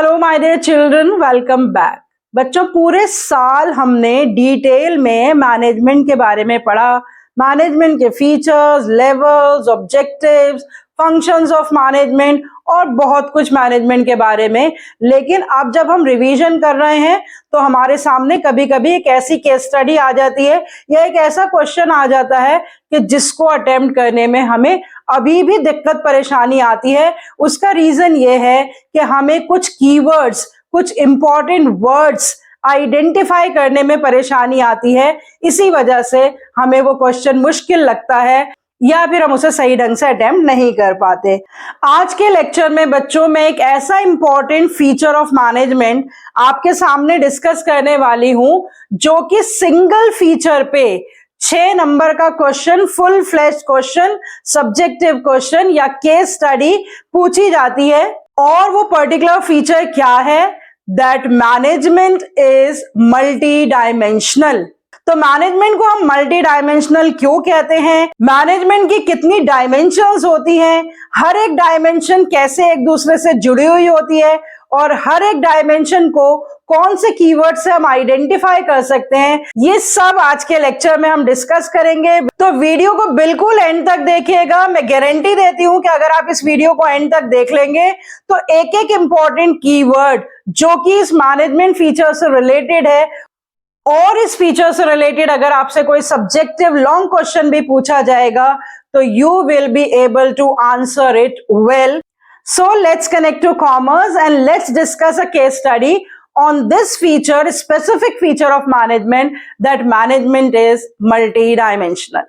Hello my dear children, welcome back. बच्चों, पूरे साल हमने डिटेल में मैनेजमेंट के बारे में पढ़ा। मैनेजमेंट के features, levels, objectives, functions of management और बहुत कुछ मैनेजमेंट के बारे में। लेकिन अब जब हम रिवीजन कर रहे हैं तो हमारे सामने कभी कभी एक ऐसी केस स्टडी आ जाती है या एक ऐसा क्वेश्चन आ जाता है कि जिसको अटेम्प्ट करने में हमें अभी भी दिक्कत परेशानी आती है। उसका रीजन ये है कि हमें कुछ कीवर्ड्स, कुछ इंपॉर्टेंट वर्ड्स आइडेंटिफाई करने में परेशानी आती है। इसी वजह से हमें वो क्वेश्चन मुश्किल लगता है या फिर हम उसे सही ढंग से अटेम्प्ट नहीं कर पाते। आज के लेक्चर में बच्चों में एक ऐसा इंपॉर्टेंट फीचर ऑफ मैनेजमेंट आपके सामने डिस्कस करने वाली हूं जो कि सिंगल फीचर पे 6 नंबर का question, full flesh question, subjective question या केस स्टडी पूछी जाती है। और वो पर्टिकुलर फीचर क्या है? That management is multi dimensional. तो मैनेजमेंट को हम मल्टी डायमेंशनल क्यों कहते हैं? मैनेजमेंट की कितनी डायमेंशंस होती हैं? हर एक डायमेंशन कैसे एक दूसरे से जुड़ी हुई होती है? और हर एक डायमेंशन को कौन से कीवर्ड से हम आइडेंटिफाई कर सकते हैं, ये सब आज के लेक्चर में हम डिस्कस करेंगे। तो वीडियो को बिल्कुल एंड तक देखिएगा। मैं गारंटी देती हूं कि अगर आप इस वीडियो को एंड तक देख लेंगे तो एक एक इंपॉर्टेंट कीवर्ड जो कि इस मैनेजमेंट फीचर से रिलेटेड है और इस फीचर से रिलेटेड अगर आपसे कोई सब्जेक्टिव लॉन्ग क्वेश्चन भी पूछा जाएगा तो you will be able to answer it well. So let's connect to commerce and let's discuss a case study on this feature, specific feature of management, that management is multi-dimensional.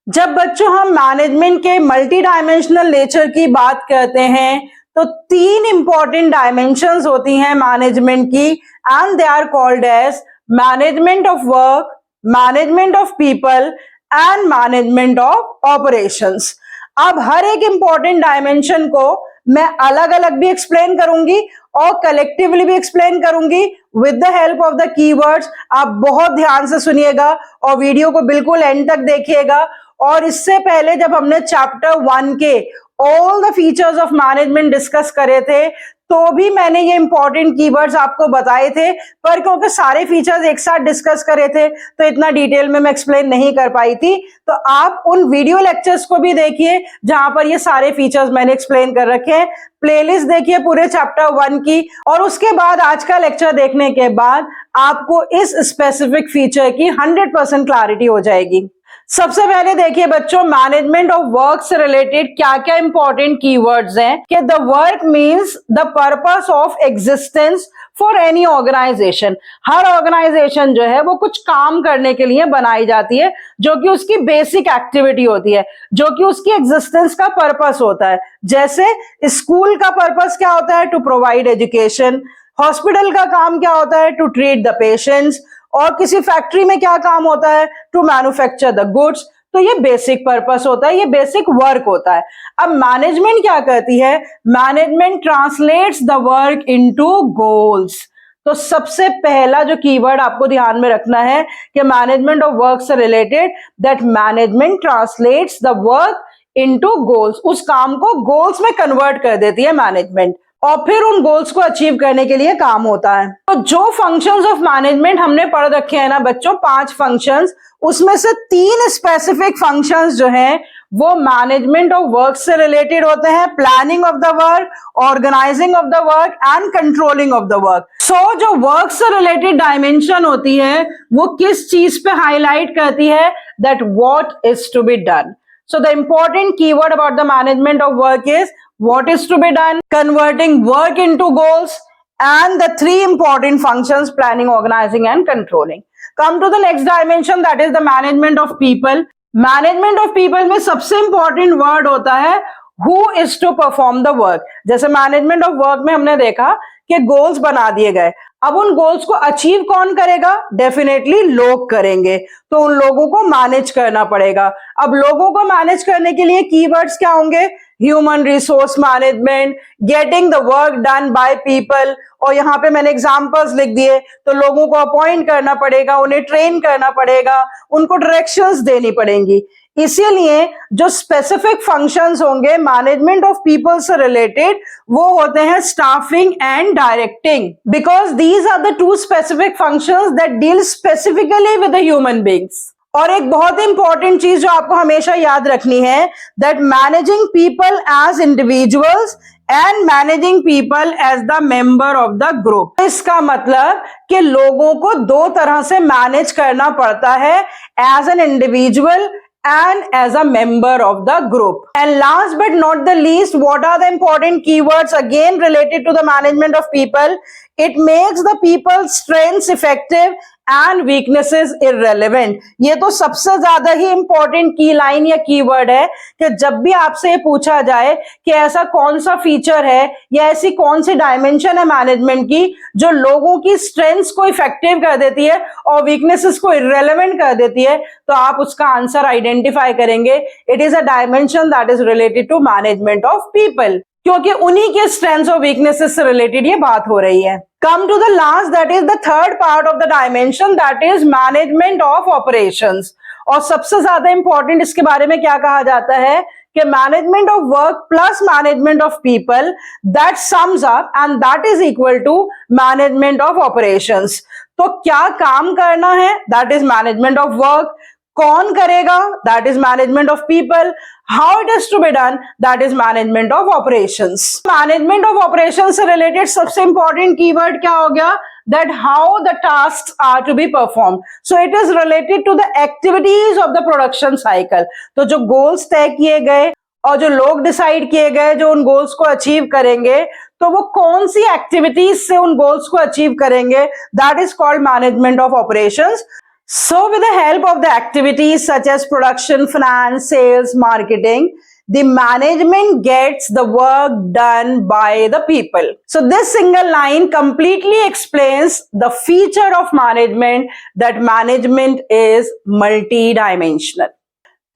जब बच्चों हम management के multi dimensional nature की बात करते हैं तो 3 important dimensions होती हैं मैनेजमेंट की, and they are called as management of work, management of people and management of operations. अब हर एक इंपॉर्टेंट डायमेंशन को मैं अलग अलग भी एक्सप्लेन करूंगी और कलेक्टिवली भी एक्सप्लेन करूंगी with the help of the keywords. आप बहुत ध्यान से सुनिएगा और वीडियो को बिल्कुल एंड तक देखिएगा। और इससे पहले जब हमने चैप्टर 1 के all the features of management discuss करे थे तो भी मैंने ये इंपॉर्टेंट कीवर्ड्स आपको बताए थे, पर क्योंकि सारे फीचर्स एक साथ डिस्कस करे थे तो इतना डिटेल में मैं एक्सप्लेन नहीं कर पाई थी। तो आप उन वीडियो लेक्चर्स को भी देखिए जहां पर ये सारे फीचर्स मैंने एक्सप्लेन कर रखे हैं। प्लेलिस्ट देखिए पूरे चैप्टर 1 की, और उसके बाद आज का लेक्चर देखने के बाद आपको इस स्पेसिफिक फीचर की 100% क्लैरिटी हो जाएगी। सबसे पहले देखिए बच्चों, मैनेजमेंट ऑफ वर्क से रिलेटेड क्या क्या इंपॉर्टेंट कीवर्ड्स हैं कि the work means the purpose of existence for any organisation. हर ऑर्गेनाइजेशन जो है वो कुछ काम करने के लिए बनाई जाती है जो कि उसकी बेसिक एक्टिविटी होती है, जो कि उसकी एग्जिस्टेंस का पर्पस होता है। जैसे स्कूल का पर्पस क्या होता है? To provide education. हॉस्पिटल का काम क्या होता है? To treat the patients. और किसी फैक्ट्री में क्या काम होता है? To manufacture the goods. तो ये बेसिक पर्पस होता है, ये बेसिक वर्क होता है। अब मैनेजमेंट क्या करती है? Management translates the work into goals. तो सबसे पहला जो कीवर्ड आपको ध्यान में रखना है कि मैनेजमेंट ऑफ वर्क से related, that management translates the work into goals. उस काम को गोल्स में कन्वर्ट कर देती है मैनेजमेंट और फिर उन गोल्स को अचीव करने के लिए काम होता है। तो जो फंक्शंस ऑफ मैनेजमेंट हमने पढ़ रखे हैं ना बच्चों, 5 फंक्शंस, उसमें से 3 स्पेसिफिक फंक्शंस जो हैं वो मैनेजमेंट ऑफ वर्क से रिलेटेड होते हैं। Planning of the work, organising of the work and controlling of the work. So जो वर्क से रिलेटेड डायमेंशन होती है वो किस चीज पे हाईलाइट करती है? That what is to be done. So the important keyword about the management of work is what is to be done, converting work into goals, and the 3 important functions: planning, organizing and controlling. Come to the next dimension, that is the management of people. Management of people में सबसे important word होता है who is to perform the work. जैसे management of work में हमने देखा कि goals बना दिए गए। अब उन गोल्स को अचीव कौन करेगा? डेफिनेटली लोग करेंगे। तो उन लोगों को मैनेज करना पड़ेगा। अब लोगों को मैनेज करने के लिए कीवर्ड्स क्या होंगे? Human resource management, getting the work done by people, और यहाँ पे मैंने एग्जांपल्स लिख दिए। तो लोगों को अपॉइंट करना पड़ेगा, उन्हें ट्रेन करना पड़ेगा, उनको डायरेक्शंस देनी पड़ेंगी। इसीलिए जो स्पेसिफिक फंक्शंस होंगे मैनेजमेंट ऑफ पीपल से रिलेटेड, वो होते हैं staffing and directing, because these are the two specific functions that deal specifically with the human beings. और एक बहुत इंपॉर्टेंट चीज जो आपको हमेशा याद रखनी है, that managing people as individuals and managing people as the member of the group. इसका मतलब कि लोगों को दो तरह से मैनेज करना पड़ता है, as an individual and as a member of the group. And last but not the least, what are the important keywords again related to the management of people? It makes the people's strengths effective and weaknesses irrelevant. ये तो सबसे ज्यादा ही important की line या keyword है कि जब भी आपसे ये पूछा जाए कि ऐसा कौन सा फीचर है या ऐसी कौन सी डायमेंशन है मैनेजमेंट की जो लोगों की स्ट्रेंथ्स को इफेक्टिव कर देती है और वीकनेसेस को इररेलेवेंट कर देती है, तो आप उसका आंसर आइडेंटिफाई करेंगे। It is a dimension that is related to management of people, क्योंकि उन्हीं के स्ट्रेंथ्स और वीकनेसेस से रिलेटेड ये बात हो रही है। Come to the last, that is the third part of the dimension, that is management of operations. और सबसे ज्यादा इंपॉर्टेंट इसके बारे में क्या कहा जाता है कि management of work plus management of people, that sums up and that is equal to management of operations. तो क्या काम करना है, that is management of work. कौन करेगा, that is management of people. How it is to be done, that is management of operations. Management of operations से related सबसे important keyword क्या हो गया, that how the tasks are to be performed. So it is related to the activities of the production cycle. तो जो goals तय किए गए और जो लोग डिसाइड किए गए जो उन गोल्स को अचीव करेंगे, तो वो कौन सी एक्टिविटीज से उन गोल्स को अचीव करेंगे, that is called management of operations. So with the help of the activities such as production, finance, sales, marketing, the management gets the work done by the people. So this single line completely explains the feature of management, that management is multi-dimensional.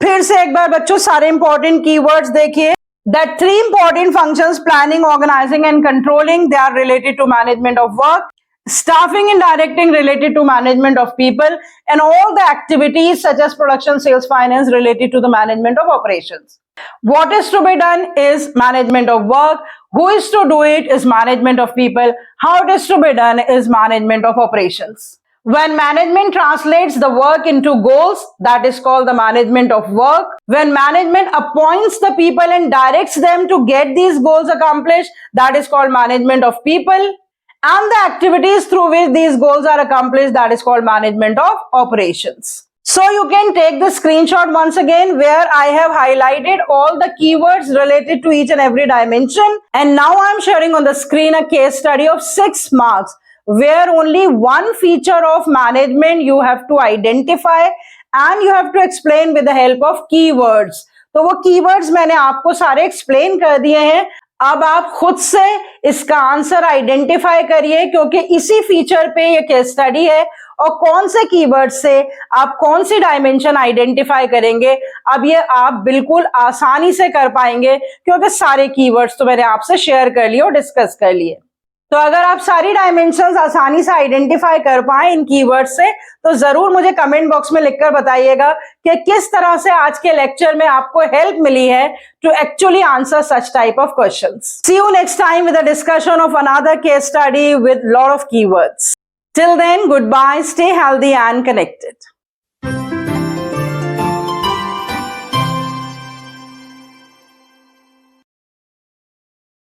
फिर से एक बार बच्चों सारे important keywords देखिए. That three important functions, planning, organizing and controlling, they are related to management of work. Staffing and directing related to management of people, and all the activities such as production, sales, finance related to the management of operations. What is to be done is management of work. Who is to do it is management of people. How it is to be done is management of operations. When management translates the work into goals, that is called the management of work. When management appoints the people and directs them to get these goals accomplished, that is called management of people. And the activities through which these goals are accomplished, that is called management of operations. So you can take the screenshot once again where I have highlighted all the keywords related to each and every dimension. And now I am sharing on the screen a case study of 6 marks where only one feature of management you have to identify and you have to explain with the help of keywords. तो वो keywords मैंने आपको सारे explain कर दिए हैं. अब आप खुद से इसका आंसर आइडेंटिफाई करिए, क्योंकि इसी फीचर पे ये केस स्टडी है और कौन से कीवर्ड से आप कौन सी डायमेंशन आइडेंटिफाई करेंगे, अब ये आप बिल्कुल आसानी से कर पाएंगे, क्योंकि सारे कीवर्ड्स तो मैंने आपसे शेयर कर लिए और डिस्कस कर लिए। तो अगर आप सारी डायमेंशंस आसानी से आइडेंटिफाई कर पाए इन कीवर्ड्स से, तो जरूर मुझे कमेंट बॉक्स में लिखकर बताइएगा कि किस तरह से आज के लेक्चर में आपको हेल्प मिली है to actually answer such type of questions. See you next time with a discussion of another case study with lot of keywords. Till then, goodbye, stay healthy and connected.